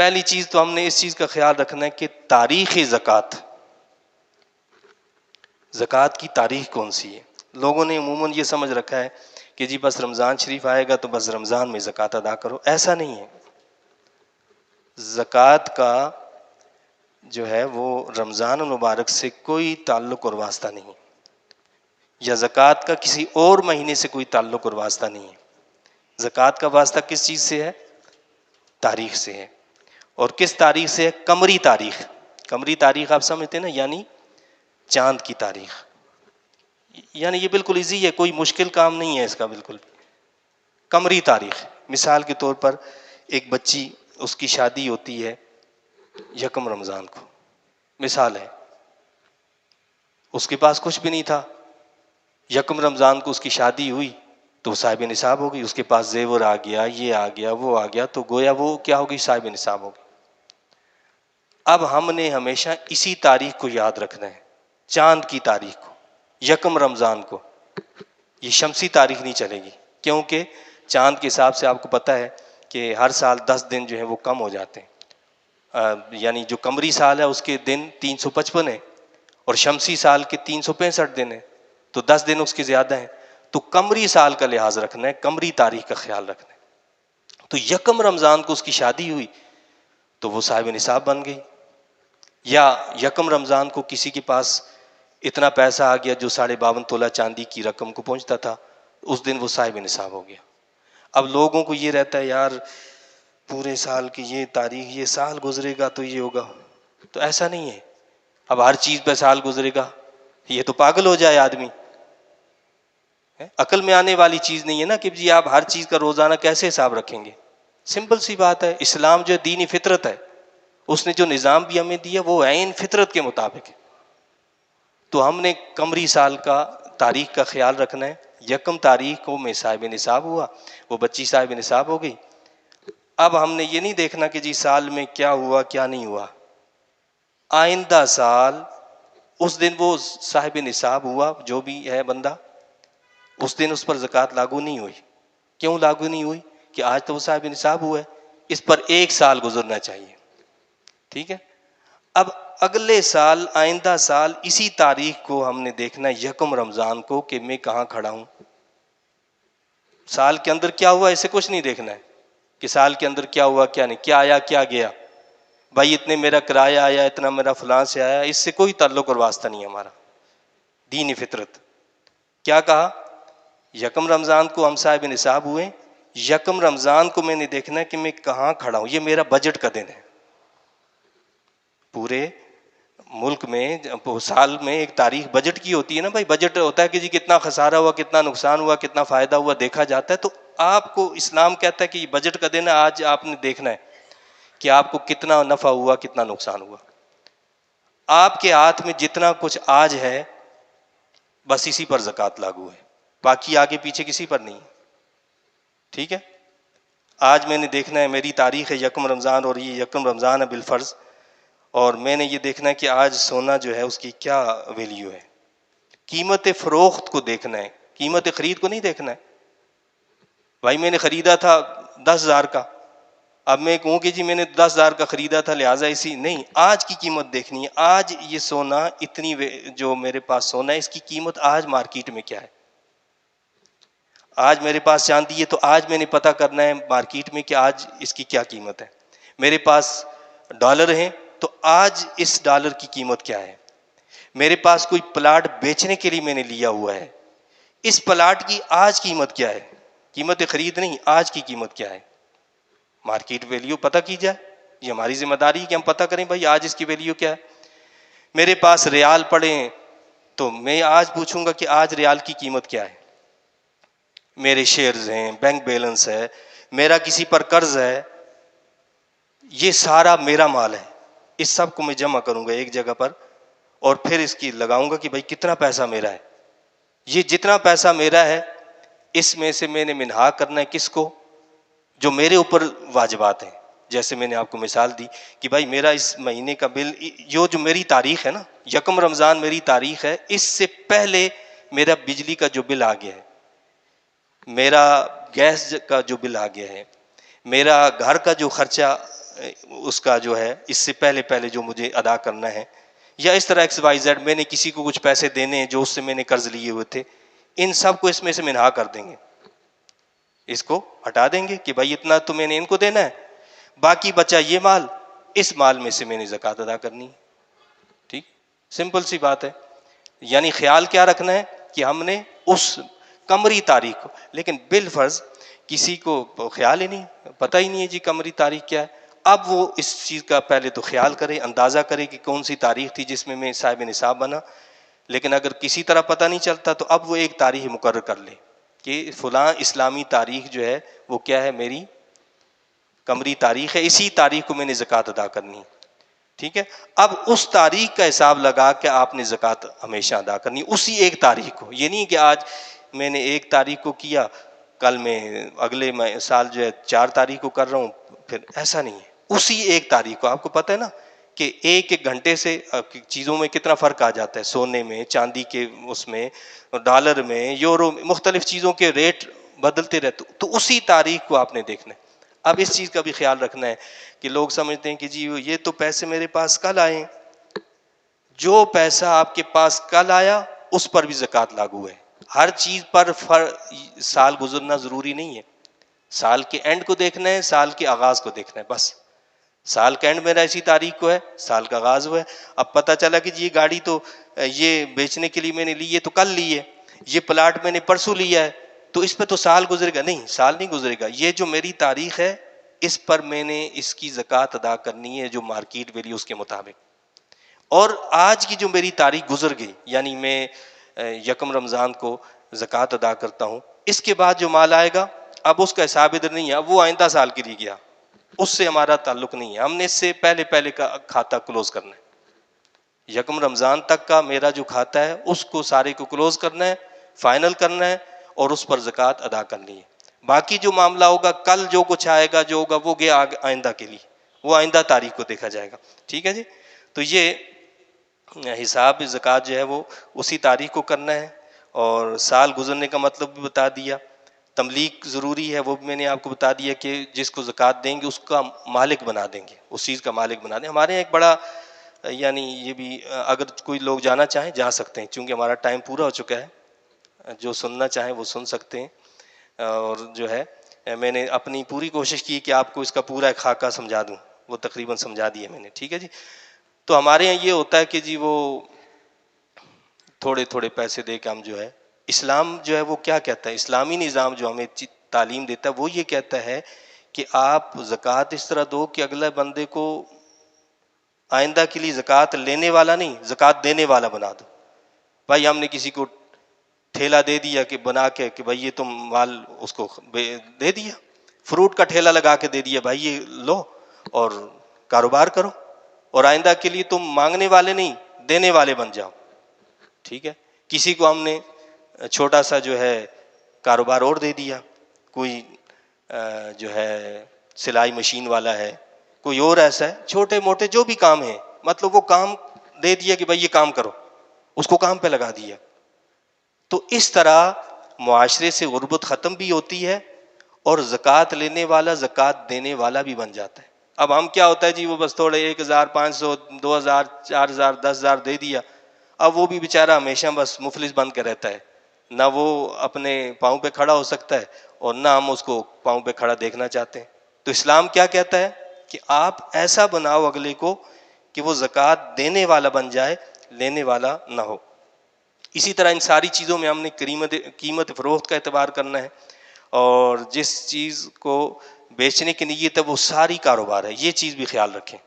پہلی چیز تو ہم نے اس چیز کا خیال رکھنا ہے کہ تاریخ زکوٰۃ کی تاریخ کون سی ہے. لوگوں نے عموماً یہ سمجھ رکھا ہے کہ جی بس رمضان شریف آئے گا تو بس رمضان میں زکوٰۃ ادا کرو. ایسا نہیں ہے. زکوٰۃ کا جو ہے وہ رمضان المبارک سے کوئی تعلق اور واسطہ نہیں، یا زکوٰۃ کا کسی اور مہینے سے کوئی تعلق اور واسطہ نہیں ہے. زکوٰۃ کا واسطہ کس چیز سے ہے؟ تاریخ سے ہے. اور کس تاریخ سے ہے؟ قمری تاریخ. قمری تاریخ آپ سمجھتے ہیں نا، یعنی چاند کی تاریخ. یعنی یہ بالکل ایزی ہے، کوئی مشکل کام نہیں ہے اس کا. بالکل قمری تاریخ. مثال کے طور پر ایک بچی، اس کی شادی ہوتی ہے 1 رمضان کو، مثال ہے، اس کے پاس کچھ بھی نہیں تھا. 1 رمضان کو اس کی شادی ہوئی تو صاحب نصاب ہو گئی. اس کے پاس زیور آ گیا، یہ آ گیا، وہ آ گیا، تو گویا وہ کیا ہوگی؟ صاحب نصاب ہوگی. اب ہم نے ہمیشہ اسی تاریخ کو یاد رکھنا ہے، چاند کی تاریخ کو، 1 رمضان کو. یہ شمسی تاریخ نہیں چلے گی، کیونکہ چاند کے حساب سے آپ کو پتہ ہے کہ ہر سال 10 دن جو ہے وہ کم ہو جاتے ہیں. یعنی جو قمری سال ہے اس کے دن 355 ہیں، اور شمسی سال کے 365 دن ہیں، تو 10 دن اس کے زیادہ ہیں. تو قمری سال کا لحاظ رکھنا ہے، قمری تاریخ کا خیال رکھنا ہے. تو 1 رمضان کو اس کی شادی ہوئی تو وہ صاحب نصاب بن گئی. یا 1 رمضان کو کسی کے پاس اتنا پیسہ آ گیا جو 52.5 تولہ چاندی کی رقم کو پہنچتا تھا، اس دن وہ صاحب نصاب ہو گیا. اب لوگوں کو یہ رہتا ہے یار پورے سال کی یہ تاریخ، یہ سال گزرے گا تو یہ ہوگا. تو ایسا نہیں ہے. اب ہر چیز پہ سال گزرے گا، یہ تو پاگل ہو جائے آدمی. عقل میں آنے والی چیز نہیں ہے نا کہ جی آپ ہر چیز کا روزانہ کیسے حساب رکھیں گے. سمپل سی بات ہے. اسلام جو دینی فطرت ہے، اس نے جو نظام بھی ہمیں دیا وہ عین فطرت کے مطابق ہے. تو ہم نے قمری سال کا تاریخ کا خیال رکھنا ہے. 1 تاریخ کو میں صاحب نصاب ہوا، وہ بچی صاحب نصاب ہو گئی. اب ہم نے یہ نہیں دیکھنا کہ جی سال میں کیا ہوا کیا نہیں ہوا. آئندہ سال اس دن وہ صاحب نصاب ہوا جو بھی ہے بندہ، اس دن اس پر زکوٰۃ لاگو نہیں ہوئی. کیوں لاگو نہیں ہوئی؟ کہ آج تو وہ صاحب نصاب ہوا ہے، اس پر 1 سال گزرنا چاہیے. ٹھیک ہے. اب اگلے سال، آئندہ سال اسی تاریخ کو ہم نے دیکھنا ہے 1 رمضان کو کہ میں کہاں کھڑا ہوں. سال کے اندر کیا ہوا اسے کچھ نہیں دیکھنا ہے کہ سال کے اندر کیا ہوا کیا نہیں، کیا آیا کیا گیا. بھائی اتنے میرا کرایہ آیا، اتنا میرا فلاں سے آیا، اس سے کوئی تعلق اور واسطہ نہیں ہے ہمارا. دینی فطرت کیا کہا؟ 1 رمضان کو ہم صاحب نصاب ہوئے. 1 رمضان کو میں نے دیکھنا ہے کہ میں کہاں کھڑا ہوں. یہ میرا بجٹ کا دن ہے. پورے ملک میں سال میں ایک تاریخ بجٹ کی ہوتی ہے نا بھائی. بجٹ ہوتا ہے کہ جی کتنا خسارہ ہوا، کتنا نقصان ہوا، کتنا فائدہ ہوا، دیکھا جاتا ہے. تو آپ کو اسلام کہتا ہے کہ یہ بجٹ کا دن ہے، آج آپ نے دیکھنا ہے کہ آپ کو کتنا نفع ہوا، کتنا نقصان ہوا. آپ کے ہاتھ میں جتنا کچھ آج ہے بس اسی پر زکوٰۃ لاگو ہے، باقی آگے پیچھے کسی پر نہیں. ٹھیک ہے. آج میں نے دیکھنا ہے میری تاریخ ہے 1 رمضان، اور یہ 1 رمضان ہے بالفرض، اور میں نے یہ دیکھنا ہے کہ آج سونا جو ہے اس کی کیا ویلیو ہے. قیمت فروخت کو دیکھنا ہے، قیمت خرید کو نہیں دیکھنا ہے. بھائی میں نے خریدا تھا 10,000 کا، اب میں کہوں کہ جی میں نے 10,000 کا خریدا تھا لہٰذا اسی نہیں. آج کی قیمت دیکھنی ہے. آج یہ سونا اتنی جو میرے پاس سونا ہے اس کی قیمت آج مارکیٹ میں کیا ہے. آج میرے پاس چاندی ہے تو آج میں نے پتہ کرنا ہے مارکیٹ میں کہ آج اس کی کیا قیمت ہے. میرے پاس ڈالر ہیں تو آج اس ڈالر کی قیمت کیا ہے. میرے پاس کوئی پلاٹ بیچنے کے لیے میں نے لیا ہوا ہے، اس پلاٹ کی آج قیمت کیا ہے. قیمت خرید نہیں، آج کی قیمت کیا ہے. مارکیٹ ویلیو پتہ کی جائے. یہ ہماری ذمہ داری ہے کہ ہم پتہ کریں بھائی آج اس کی ویلیو کیا ہے. میرے پاس ریال پڑے ہیں تو میں آج پوچھوں گا کہ آج ریال کی قیمت کیا ہے. میرے شیئرز ہیں، بینک بیلنس ہے، میرا کسی پر قرض ہے، یہ سارا میرا مال ہے. اس سب کو میں جمع کروں گا ایک جگہ پر اور پھر اس کی لگاؤں گا کہ بھائی کتنا پیسہ میرا ہے. یہ جتنا پیسہ میرا ہے اس میں سے میں نے منہا کرنا ہے کس کو؟ جو میرے اوپر واجبات ہیں. جیسے میں نے آپ کو مثال دی کہ بھائی میرا اس مہینے کا بل، جو میری تاریخ ہے نا 1 رمضان میری تاریخ ہے، اس سے پہلے میرا بجلی کا جو بل آ گیا ہے، میرا گیس کا جو بل آ گیا ہے، میرا گھر کا جو خرچہ اس کا جو ہے اس سے پہلے پہلے جو مجھے ادا کرنا ہے، یا اس طرح ایکس وائی زیڈ میں نے کسی کو کچھ پیسے دینے ہیں جو اس سے میں نے قرض لیے ہوئے تھے، ان سب کو اس میں سے منہا کر دیں گے، اس کو ہٹا دیں گے کہ بھائی اتنا تو میں نے ان کو دینا ہے، باقی بچا یہ مال، اس مال میں سے میں نے زکوٰۃ ادا کرنی ہے. ٹھیک، سمپل سی بات ہے. یعنی خیال کیا رکھنا ہے کہ ہم نے اس قمری تاریخ کو، لیکن بالفرض کسی کو خیال ہی نہیں، پتہ ہی نہیں ہے جی قمری تاریخ کیا ہے، اب وہ اس چیز کا پہلے تو خیال کرے، اندازہ کرے کہ کون سی تاریخ تھی جس میں صاحب نصاب بنا. لیکن اگر کسی طرح پتہ نہیں چلتا تو اب وہ ایک تاریخ مقرر کر لے کہ فلاں اسلامی تاریخ جو ہے وہ کیا ہے، میری قمری تاریخ ہے، اسی تاریخ کو میں نے زکوٰۃ ادا کرنی ہے. ٹھیک ہے، اب اس تاریخ کا حساب لگا کے آپ نے زکوٰۃ ہمیشہ ادا کرنی، اسی ایک تاریخ کو. یہ نہیں کہ آج میں نے ایک تاریخ کو کیا، کل میں اگلے سال جو ہے 4 تاریخ کو کر رہا ہوں، پھر ایسا نہیں ہے، اسی ایک تاریخ کو. آپ کو پتہ ہے نا کہ ایک ایک گھنٹے سے چیزوں میں کتنا فرق آ جاتا ہے، سونے میں، چاندی کے، اس میں، ڈالر میں، یورو میں، مختلف چیزوں کے ریٹ بدلتے رہتے، تو اسی تاریخ کو آپ نے دیکھنا ہے. اب اس چیز کا بھی خیال رکھنا ہے کہ لوگ سمجھتے ہیں کہ جی یہ تو پیسے میرے پاس کل آئے، جو پیسہ آپ کے پاس کل آیا اس پر بھی زکوٰۃ لاگو ہے. ہر چیز پر سال گزرنا ضروری نہیں ہے، سال کے اینڈ کو دیکھنا ہے، سال کے آغاز کو دیکھنا ہے. بس سال کا اینڈ میرا اسی تاریخ کو ہے، سال کا آغاز ہوا ہے. اب پتہ چلا کہ جی یہ گاڑی تو یہ بیچنے کے لیے میں نے لی ہے تو کل لی ہے، یہ پلاٹ میں نے پرسوں لیا ہے، تو اس پہ تو سال گزرے گا. نہیں، سال نہیں گزرے گا، یہ جو میری تاریخ ہے اس پر میں نے اس کی زکوٰۃ ادا کرنی ہے جو مارکیٹ ویلیو اس کے مطابق. اور آج کی جو میری تاریخ گزر گئی، یعنی میں یکم رمضان کو زکوٰۃ ادا کرتا ہوں، اس کے بعد جو مال آئے گا اب اس کا حساب ادھر نہیں ہے، اب وہ آئندہ سال کے لیے گیا، اس سے ہمارا تعلق نہیں ہے. ہم نے اس سے پہلے پہلے کا کھاتا کلوز کرنا ہے. یکم رمضان تک کا میرا جو کھاتا ہے اس کو سارے کو کلوز کرنا ہے، فائنل کرنا ہے، اور اس پر زکوٰۃ ادا کرنی ہے. باقی جو معاملہ ہوگا کل جو کچھ آئے گا جو ہوگا وہ گیا آئندہ کے لیے، وہ آئندہ تاریخ کو دیکھا جائے گا. ٹھیک ہے جی. تو یہ حساب زکوٰۃ جو ہے وہ اسی تاریخ کو کرنا ہے. اور سال گزرنے کا مطلب بھی بتا دیا. تملیک ضروری ہے، وہ بھی میں نے آپ کو بتا دیا کہ جس کو زکوٰۃ دیں گے اس کا مالک بنا دیں گے، اس چیز کا مالک بنا دیں. ہمارے یہاں ایک بڑا، یعنی یہ بھی اگر کوئی لوگ جانا چاہیں جا سکتے ہیں، چونکہ ہمارا ٹائم پورا ہو چکا ہے، جو سننا چاہیں وہ سن سکتے ہیں. اور جو ہے میں نے اپنی پوری کوشش کی کہ آپ کو اس کا پورا ایک خاکہ سمجھا دوں، وہ تقریباً سمجھا دیا میں نے. ٹھیک ہے جی. تو ہمارے یہاں یہ ہوتا ہے کہ جی وہ تھوڑے تھوڑے پیسے دے کے ہم جو ہے، اسلام جو ہے وہ کیا کہتا ہے، اسلامی نظام جو ہمیں تعلیم دیتا ہے وہ یہ کہتا ہے کہ آپ زکوٰۃ اس طرح دو کہ اگلے بندے کو آئندہ کے لیے زکوٰۃ لینے والا نہیں، زکوٰۃ دینے والا بنا دو. بھائی ہم نے کسی کو ٹھیلا دے دیا کہ بنا کے کہ بھائی یہ تم مال اس کو دے دیا، فروٹ کا ٹھیلا لگا کے دے دیا، بھائی یہ لو اور کاروبار کرو، اور آئندہ کے لیے تم مانگنے والے نہیں دینے والے بن جاؤ. ٹھیک ہے. کسی کو ہم نے چھوٹا سا جو ہے کاروبار اور دے دیا، کوئی جو ہے سلائی مشین والا ہے، کوئی اور ایسا ہے، چھوٹے موٹے جو بھی کام ہیں، مطلب وہ کام دے دیا کہ بھائی یہ کام کرو، اس کو کام پہ لگا دیا. تو اس طرح معاشرے سے غربت ختم بھی ہوتی ہے اور زکوٰۃ لینے والا زکوٰۃ دینے والا بھی بن جاتا ہے. اب ہم کیا ہوتا ہے جی وہ بس تھوڑے 1500 2000 4000 10,000 دے دیا، اب وہ بھی بیچارہ ہمیشہ بس مفلس بن کے رہتا ہے، نہ وہ اپنے پاؤں پہ کھڑا ہو سکتا ہے اور نہ ہم اس کو پاؤں پہ کھڑا دیکھنا چاہتے ہیں. تو اسلام کیا کہتا ہے کہ آپ ایسا بناؤ اگلے کو کہ وہ زکوٰۃ دینے والا بن جائے، لینے والا نہ ہو. اسی طرح ان ساری چیزوں میں ہم نے قیمت فروخت کا اعتبار کرنا ہے، اور جس چیز کو بیچنے کی نیت ہے وہ ساری کاروبار ہے، یہ چیز بھی خیال رکھیں.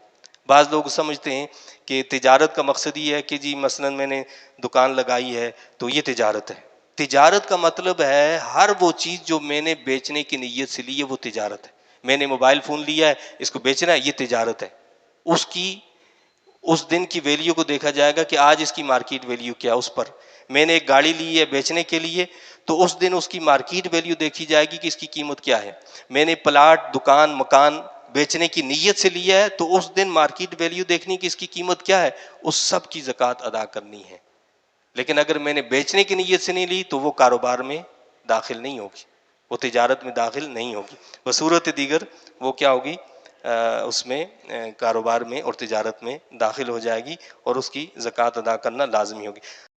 بعض لوگ سمجھتے ہیں کہ تجارت کا مقصد یہ ہے کہ جی مثلا میں نے دکان لگائی ہے تو یہ تجارت ہے. تجارت کا مطلب ہے ہر وہ چیز جو میں نے بیچنے کی نیت سے لی ہے وہ تجارت ہے. میں نے موبائل فون لیا ہے، اس کو بیچنا ہے، یہ تجارت ہے. اس دن کی ویلیو کو دیکھا جائے گا کہ آج اس کی مارکیٹ ویلیو کیا. اس پر میں نے ایک گاڑی لی ہے بیچنے کے لیے تو اس دن اس کی مارکیٹ ویلیو دیکھی جائے گی کہ اس کی قیمت کیا ہے. میں نے پلاٹ، دکان، مکان بیچنے کی نیت سے لیا ہے تو اس دن مارکیٹ ویلیو دیکھنی کہ اس کی قیمت کیا ہے، اس سب کی زکوٰۃ ادا کرنی ہے. لیکن اگر میں نے بیچنے کی نیت سے نہیں لی تو وہ کاروبار میں داخل نہیں ہوگی، وہ تجارت میں داخل نہیں ہوگی. بصورت دیگر وہ کیا ہوگی، اس میں کاروبار میں اور تجارت میں داخل ہو جائے گی اور اس کی زکوٰۃ ادا کرنا لازمی ہوگی۔